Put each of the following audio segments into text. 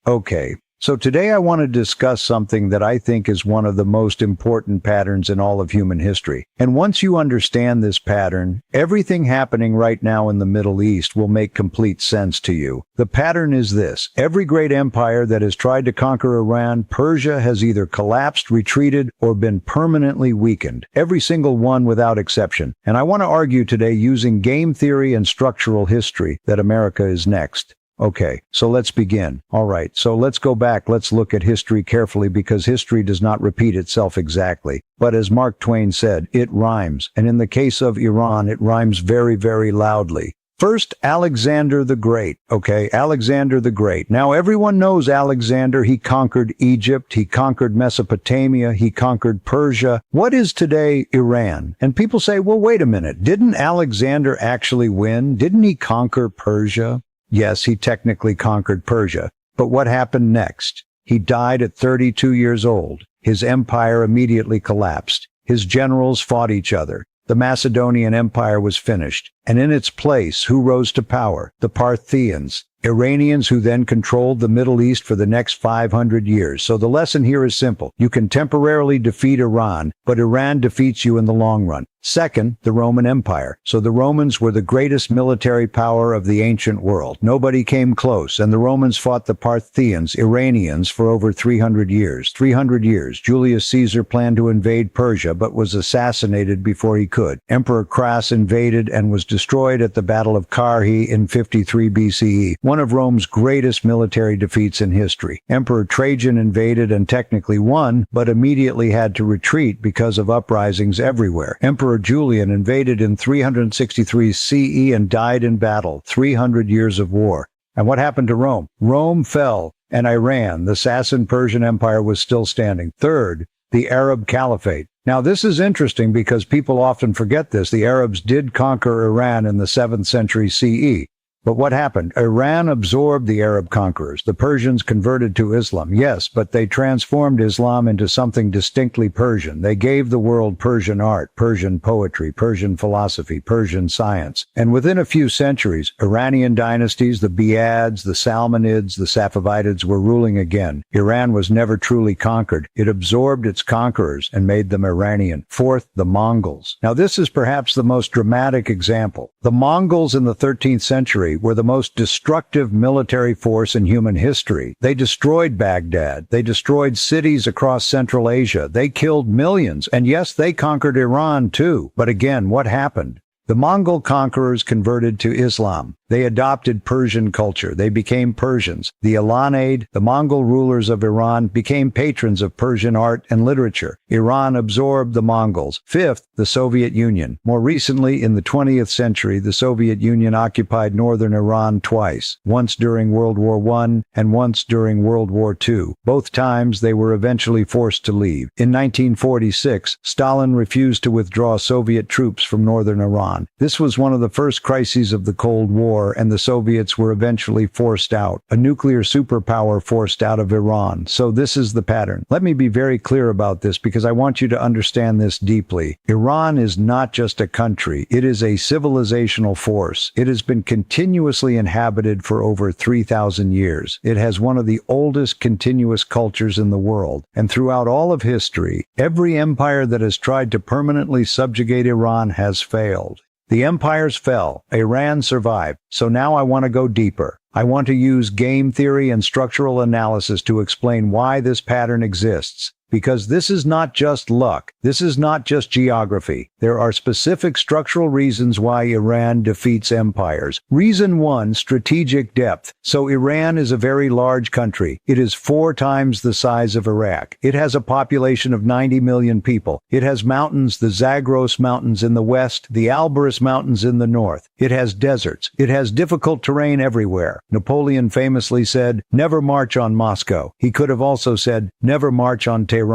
Okay, so today I want to discuss something that I think is one of the most important patterns in all of human history. And once you understand this pattern, everything happening right now in the Middle East will make complete sense to you. The pattern is this. Every great empire that has tried to conquer Iran, Persia has either collapsed, retreated, or been permanently weakened. Every single one without exception. And I want to argue today using game theory and structural history that America is next. Okay, so let's begin. All right, so let's go back. Let's look at history carefully because history does not repeat itself exactly. But as Mark Twain said, it rhymes. And in the case of Iran, it rhymes very, very loudly. First, Alexander the Great. Okay, Alexander the Great. Now, everyone knows Alexander. He conquered Egypt. He conquered Mesopotamia. He conquered Persia. What is today Iran? And people say, well, wait a minute. Didn't Alexander actually win? Didn't he conquer Persia? Yes, he technically conquered Persia, but what happened next? He died at 32 years old. His empire immediately collapsed. His generals fought each other. The Macedonian Empire was finished, and in its place, who rose to power? The Parthians. Iranians who then controlled the Middle East for the next 500 years. So the lesson here is simple. You can temporarily defeat Iran, but Iran defeats you in the long run. Second, the Roman Empire. So the Romans were the greatest military power of the ancient world. Nobody came close, and the Romans fought the Parthians, Iranians, for over 300 years. 300 years. Julius Caesar planned to invade Persia, but was assassinated before he could. Emperor Crassus invaded and was destroyed at the Battle of Carrhae in 53 BCE. One of Rome's greatest military defeats in history. Emperor Trajan invaded and technically won, but immediately had to retreat because of uprisings everywhere. Emperor Julian invaded in 363 CE and died in battle. 300 years of war. And what happened to Rome? Rome fell, and Iran, the Sassanid Persian Empire, was still standing. Third, the Arab Caliphate. Now, this is interesting because people often forget this. The Arabs did conquer Iran in the 7th century CE. But what happened? Iran absorbed the Arab conquerors. The Persians converted to Islam. Yes, but they transformed Islam into something distinctly Persian. They gave the world Persian art, Persian poetry, Persian philosophy, Persian science. And within a few centuries, Iranian dynasties, the Biads, the Salmanids, the Safavidids were ruling again. Iran was never truly conquered. It absorbed its conquerors and made them Iranian. Fourth, the Mongols. Now, this is perhaps the most dramatic example. The Mongols in the 13th century were the most destructive military force in human history. They destroyed Baghdad. They destroyed cities across Central Asia. They killed millions. And yes, they conquered Iran too. But again, what happened? The Mongol conquerors converted to Islam. They adopted Persian culture. They became Persians. The Alanaid, the Mongol rulers of Iran, became patrons of Persian art and literature. Iran absorbed the Mongols. Fifth, the Soviet Union. More recently, in the 20th century, the Soviet Union occupied northern Iran twice, once during World War I and once during World War II. Both times, they were eventually forced to leave. In 1946, Stalin refused to withdraw Soviet troops from northern Iran. This was one of the first crises of the Cold War, and the Soviets were eventually forced out. A nuclear superpower forced out of Iran. So this is the pattern. Let me be very clear about this because I want you to understand this deeply. Iran is not just a country. It is a civilizational force. It has been continuously inhabited for over 3,000 years. It has one of the oldest continuous cultures in the world. And throughout all of history, every empire that has tried to permanently subjugate Iran has failed. The empires fell. Iran survived. So now I want to go deeper. I want to use game theory and structural analysis to explain why this pattern exists. Because this is not just luck. This is not just geography. There are specific structural reasons why Iran defeats empires. Reason 1, strategic depth. So Iran is a very large country. It is 4 times the size of Iraq. It has a population of 90 million people. It has mountains, the Zagros Mountains in the west, the Alborz Mountains in the north. It has deserts. It has difficult terrain everywhere. Napoleon famously said, "Never march on Moscow." He could have also said, "Never march on Tehran."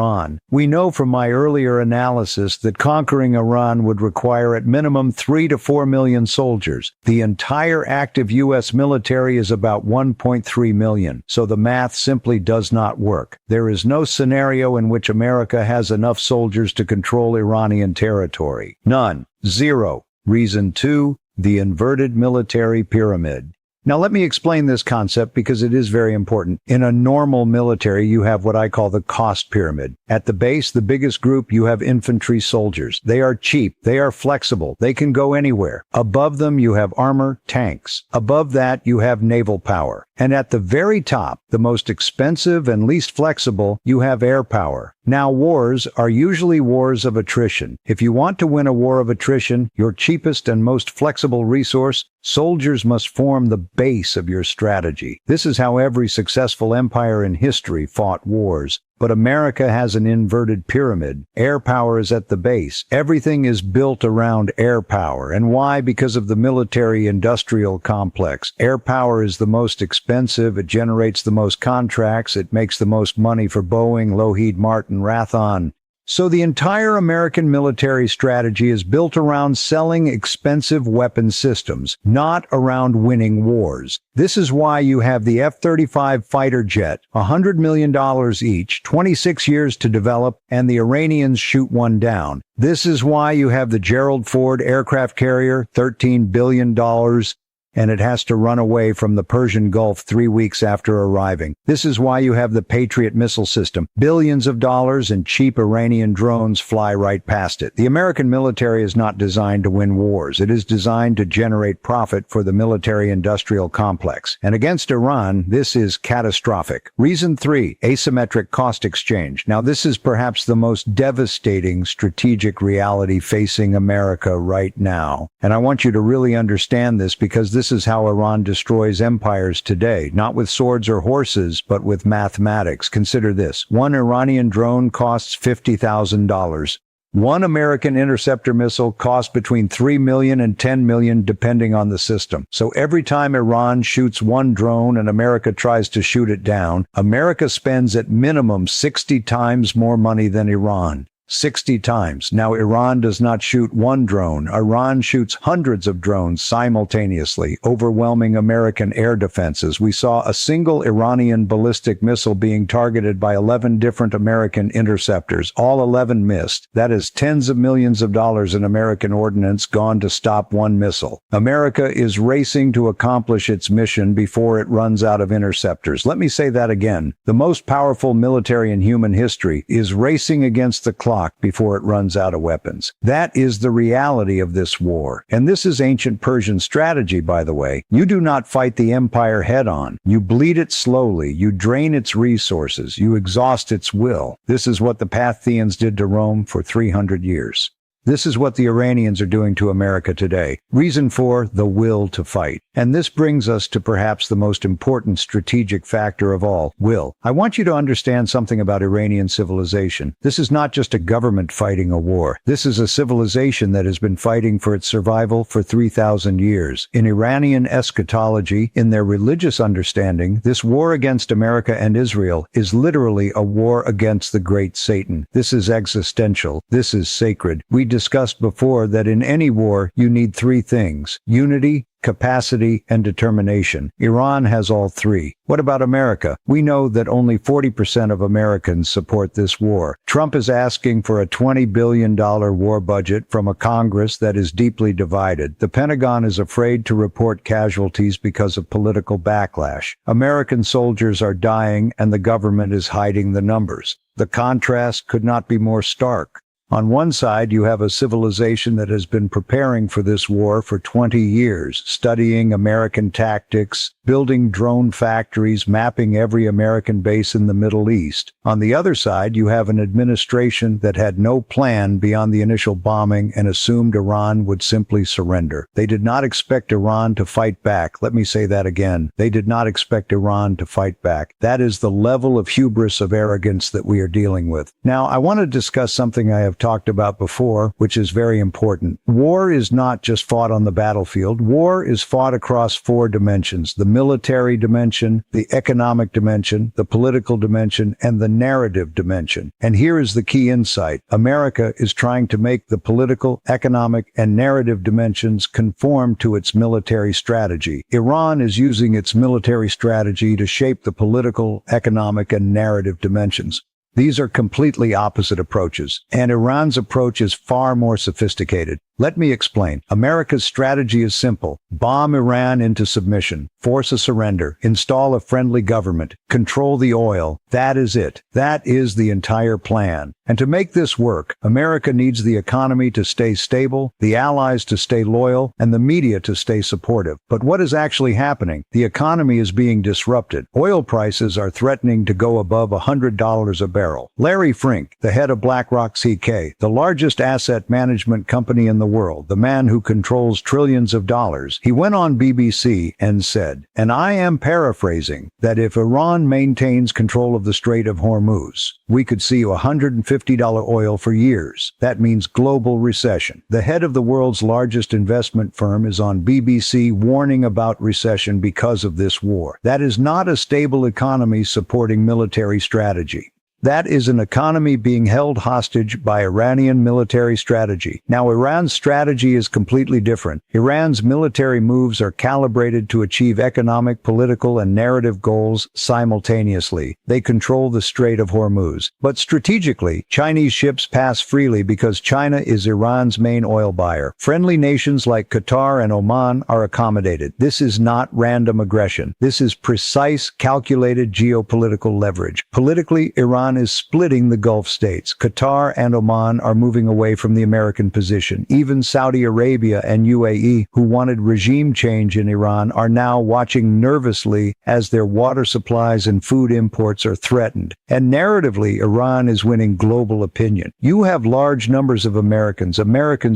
We know from my earlier analysis that conquering Iran would require at minimum 3 to 4 million soldiers. The entire active U.S. military is about 1.3 million, so the math simply does not work. There is no scenario in which America has enough soldiers to control Iranian territory. None. Zero. Reason 2, the inverted military pyramid. Now let me explain this concept because it is very important. In a normal military, you have what I call the cost pyramid. At the base, the biggest group, you have infantry soldiers. They are cheap. They are flexible. They can go anywhere. Above them, you have armor, tanks. Above that, you have naval power. And at the very top, the most expensive and least flexible, you have air power. Now, wars are usually wars of attrition. If you want to win a war of attrition, your cheapest and most flexible resource, soldiers must form the base of your strategy. This is how every successful empire in history fought wars. But America has an inverted pyramid. Air power is at the base. Everything is built around air power. And why? Because of the military-industrial complex. Air power is the most expensive. It generates the most contracts. It makes the most money for Boeing, Lockheed Martin, Raytheon. So the entire American military strategy is built around selling expensive weapon systems, not around winning wars. This is why you have the F-35 fighter jet, $100 million each, 26 years to develop, and the Iranians shoot one down. This is why you have the Gerald Ford aircraft carrier, $13 billion, and it has to run away from the Persian Gulf 3 weeks after arriving. This is why you have the Patriot missile system. Billions of dollars and cheap Iranian drones fly right past it. The American military is not designed to win wars. It is designed to generate profit for the military-industrial complex. And against Iran, this is catastrophic. Reason 3, asymmetric cost exchange. Now, this is perhaps the most devastating strategic reality facing America right now. And I want you to really understand this because this is how Iran destroys empires today, not with swords or horses, but with mathematics. Consider this. One Iranian drone costs $50,000. One American interceptor missile costs between $3 million and $10 million, depending on the system. So every time Iran shoots one drone and America tries to shoot it down, America spends at minimum 60 times more money than Iran. 60 times. Now, Iran does not shoot one drone. Iran shoots hundreds of drones simultaneously, overwhelming American air defenses. We saw a single Iranian ballistic missile being targeted by 11 different American interceptors. All 11 missed. That is tens of millions of dollars in American ordnance gone to stop one missile. America is racing to accomplish its mission before it runs out of interceptors. Let me say that again. The most powerful military in human history is racing against the clock before it runs out of weapons. That is the reality of this war. And this is ancient Persian strategy, by the way. You do not fight the empire head on. You bleed it slowly. You drain its resources. You exhaust its will. This is what the Parthians did to Rome for 300 years. This is what the Iranians are doing to America today. Reason 4, the will to fight. And this brings us to perhaps the most important strategic factor of all, will. I want you to understand something about Iranian civilization. This is not just a government fighting a war. This is a civilization that has been fighting for its survival for 3,000 years. In Iranian eschatology, in their religious understanding, this war against America and Israel is literally a war against the great Satan. This is existential. This is sacred. We discussed before that in any war, you need 3 things: unity, capacity, and determination. Iran has all 3. What about America? We know that only 40% of Americans support this war. Trump is asking for a $20 billion war budget from a Congress that is deeply divided. The Pentagon is afraid to report casualties because of political backlash. American soldiers are dying, and the government is hiding the numbers. The contrast could not be more stark. On one side, you have a civilization that has been preparing for this war for 20 years, studying American tactics, building drone factories, mapping every American base in the Middle East. On the other side, you have an administration that had no plan beyond the initial bombing and assumed Iran would simply surrender. They did not expect Iran to fight back. Let me say that again. They did not expect Iran to fight back. That is the level of hubris, of arrogance that we are dealing with. Now, I want to discuss something I have talked about before, which is very important. War is not just fought on the battlefield. War is fought across 4 dimensions: the military dimension, the economic dimension, the political dimension, and the narrative dimension. And here is the key insight. America is trying to make the political, economic, and narrative dimensions conform to its military strategy. Iran is using its military strategy to shape the political, economic, and narrative dimensions. These are completely opposite approaches, and Iran's approach is far more sophisticated. Let me explain. America's strategy is simple. Bomb Iran into submission, force a surrender, install a friendly government, control the oil. That is it. That is the entire plan. And to make this work, America needs the economy to stay stable, the allies to stay loyal, and the media to stay supportive. But what is actually happening? The economy is being disrupted. Oil prices are threatening to go above $100 a barrel. Larry Fink, the head of BlackRock CK, the largest asset management company in the world, the man who controls trillions of dollars, he went on BBC and said, and I am paraphrasing, that if Iran maintains control of the Strait of Hormuz, we could see $150 oil for years. That means global recession. The head of the world's largest investment firm is on BBC warning about recession because of this war. That is not a stable economy supporting military strategy. That is an economy being held hostage by Iranian military strategy. Now, Iran's strategy is completely different. Iran's military moves are calibrated to achieve economic, political, and narrative goals simultaneously. They control the Strait of Hormuz. But strategically, Chinese ships pass freely because China is Iran's main oil buyer. Friendly nations like Qatar and Oman are accommodated. This is not random aggression. This is precise, calculated geopolitical leverage. Politically, Iran is splitting the Gulf states. Qatar and Oman are moving away from the American position. Even Saudi Arabia and UAE, who wanted regime change in Iran, are now watching nervously as their water supplies and food imports are threatened. And narratively, Iran is winning global opinion. You have large numbers of Americans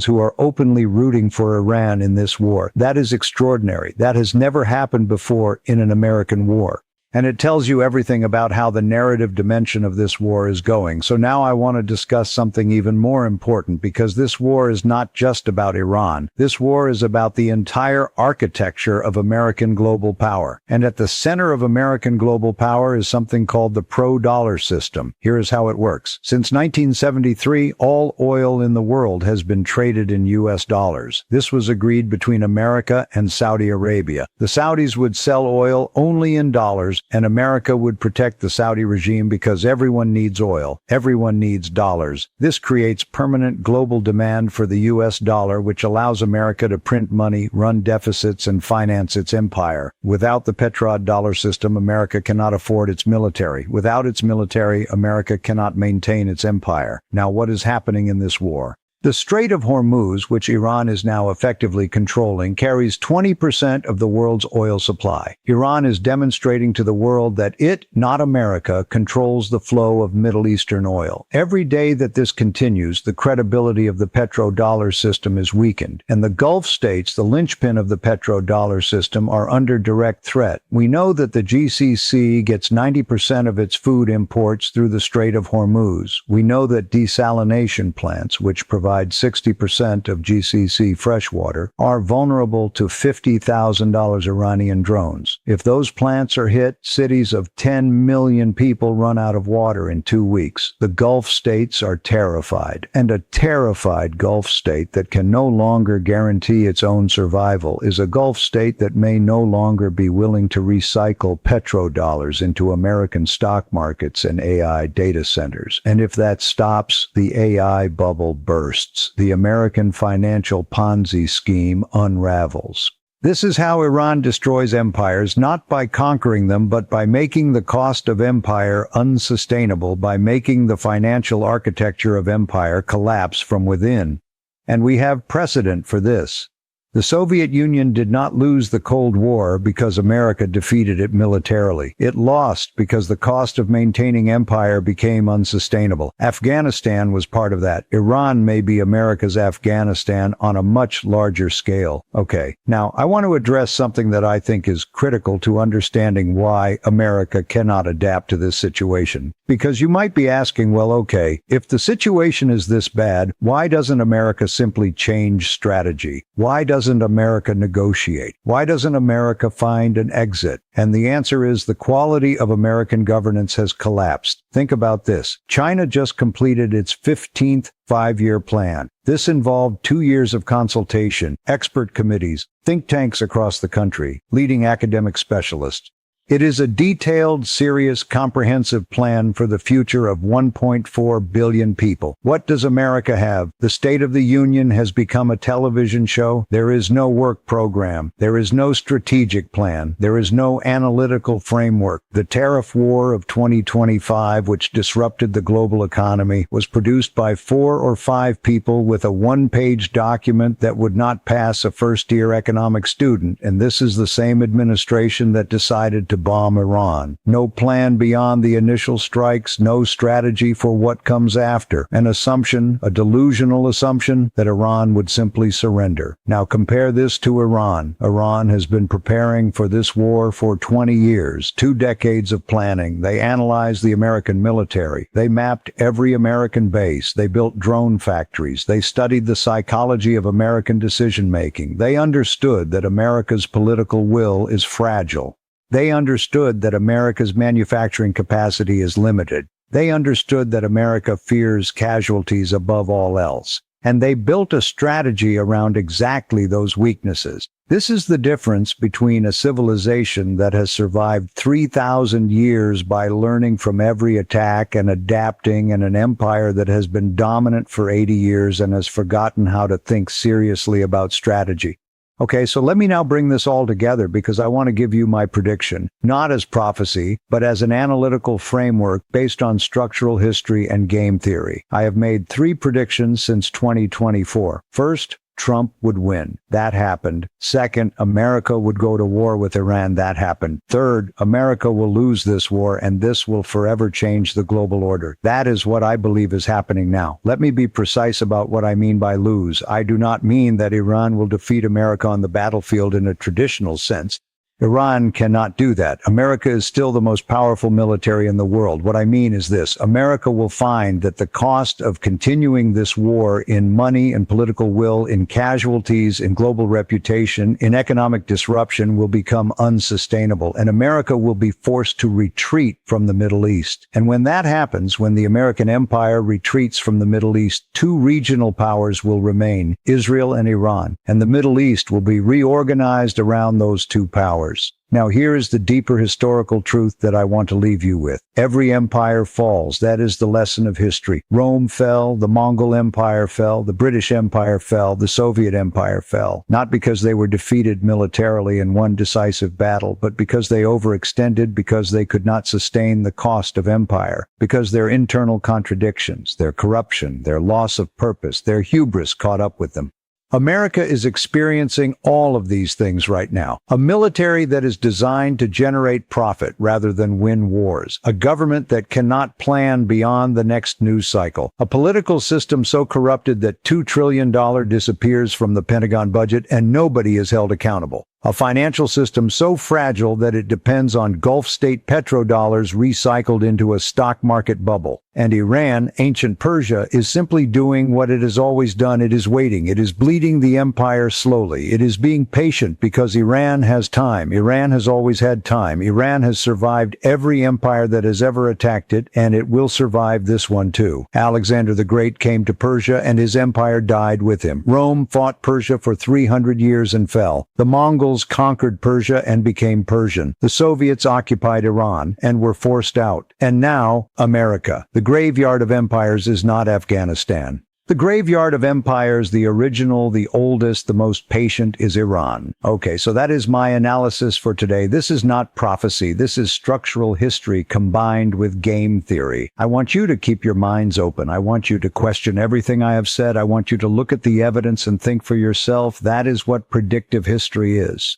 who are openly rooting for Iran in this war. That is extraordinary. That has never happened before in an American war. And it tells you everything about how the narrative dimension of this war is going. So now I want to discuss something even more important, because this war is not just about Iran. This war is about the entire architecture of American global power. And at the center of American global power is something called the pro-dollar system. Here is how it works. Since 1973, all oil in the world has been traded in U.S. dollars. This was agreed between America and Saudi Arabia. The Saudis would sell oil only in dollars, and America would protect the Saudi regime because everyone needs oil. Everyone needs dollars. This creates permanent global demand for the U.S. dollar, which allows America to print money, run deficits, and finance its empire. Without the petrodollar system, America cannot afford its military. Without its military, America cannot maintain its empire. Now, what is happening in this war? The Strait of Hormuz, which Iran is now effectively controlling, carries 20% of the world's oil supply. Iran is demonstrating to the world that it, not America, controls the flow of Middle Eastern oil. Every day that this continues, the credibility of the petrodollar system is weakened, and the Gulf states, the linchpin of the petrodollar system, are under direct threat. We know that the GCC gets 90% of its food imports through the Strait of Hormuz. We know that desalination plants, which provide 60% of GCC freshwater, are vulnerable to $50,000 Iranian drones. If those plants are hit, cities of 10 million people run out of water in 2 weeks. The Gulf states are terrified, and a terrified Gulf state that can no longer guarantee its own survival is a Gulf state that may no longer be willing to recycle petrodollars into American stock markets and AI data centers. And if that stops, the AI bubble bursts. The American financial Ponzi scheme unravels. This is how Iran destroys empires, not by conquering them, but by making the cost of empire unsustainable, by making the financial architecture of empire collapse from within. And we have precedent for this. The Soviet Union did not lose the Cold War because America defeated it militarily. It lost because the cost of maintaining empire became unsustainable. Afghanistan was part of that. Iran may be America's Afghanistan on a much larger scale. Okay, now I want to address something that I think is critical to understanding why America cannot adapt to this situation. Because you might be asking, well, okay, if the situation is this bad, why doesn't America simply change strategy? Why doesn't America negotiate? Why doesn't America find an exit? And the answer is the quality of American governance has collapsed. Think about this. China just completed its 15th five-year plan. This involved 2 years of consultation, expert committees, think tanks across the country, leading academic specialists. It is a detailed, serious, comprehensive plan for the future of 1.4 billion people. What does America have? The State of the Union has become a television show. There is no work program. There is no strategic plan. There is no analytical framework. The tariff war of 2025, which disrupted the global economy, was produced by 4 or 5 people with a one-page document that would not pass a first-year economics student, and this is the same administration that decided to bomb Iran. No plan beyond the initial strikes, no strategy for what comes after. An assumption, a delusional assumption, that Iran would simply surrender. Now compare this to Iran. Iran has been preparing for this war for 20 years, 2 decades of planning. They analyzed the American military. They mapped every American base. They built drone factories. They studied the psychology of American decision-making. They understood that America's political will is fragile. They understood that America's manufacturing capacity is limited. They understood that America fears casualties above all else. And they built a strategy around exactly those weaknesses. This is the difference between a civilization that has survived 3,000 years by learning from every attack and adapting, and an empire that has been dominant for 80 years and has forgotten how to think seriously about strategy. Okay, so let me now bring this all together because I want to give you my prediction, not as prophecy, but as an analytical framework based on structural history and game theory. I have made 3 predictions since 2024. First, Trump would win. That happened. Second, America would go to war with Iran. That happened. Third, America will lose this war, and this will forever change the global order. That is what I believe is happening now. Let me be precise about what I mean by lose. I do not mean that Iran will defeat America on the battlefield in a traditional sense. Iran cannot do that. America is still the most powerful military in the world. What I mean is this: America will find that the cost of continuing this war in money and political will, in casualties, in global reputation, in economic disruption will become unsustainable, and America will be forced to retreat from the Middle East. And when that happens, when the American empire retreats from the Middle East, 2 regional powers will remain, Israel and Iran, and the Middle East will be reorganized around those 2 powers. Now here is the deeper historical truth that I want to leave you with. Every empire falls. That is the lesson of history. Rome fell, the Mongol Empire fell, the British Empire fell, the Soviet Empire fell. Not because they were defeated militarily in one decisive battle, but because they overextended, because they could not sustain the cost of empire, because their internal contradictions, their corruption, their loss of purpose, their hubris caught up with them. America is experiencing all of these things right now. A military that is designed to generate profit rather than win wars. A government that cannot plan beyond the next news cycle. A political system so corrupted that $2 trillion disappears from the Pentagon budget and nobody is held accountable. A financial system so fragile that it depends on Gulf state petrodollars recycled into a stock market bubble. And Iran, ancient Persia, is simply doing what it has always done. It is waiting. It is bleeding the empire slowly. It is being patient because Iran has time. Iran has always had time. Iran has survived every empire that has ever attacked it, and it will survive this one too. Alexander the Great came to Persia, and his empire died with him. Rome fought Persia for 300 years and fell. The Mongols conquered Persia and became Persian. The Soviets occupied Iran and were forced out. And now, America. The graveyard of empires is not Afghanistan. The graveyard of empires, the original, the oldest, the most patient, is Iran. Okay, so that is my analysis for today. This is not prophecy. This is structural history combined with game theory. I want you to keep your minds open. I want you to question everything I have said. I want you to look at the evidence and think for yourself. That is what predictive history is.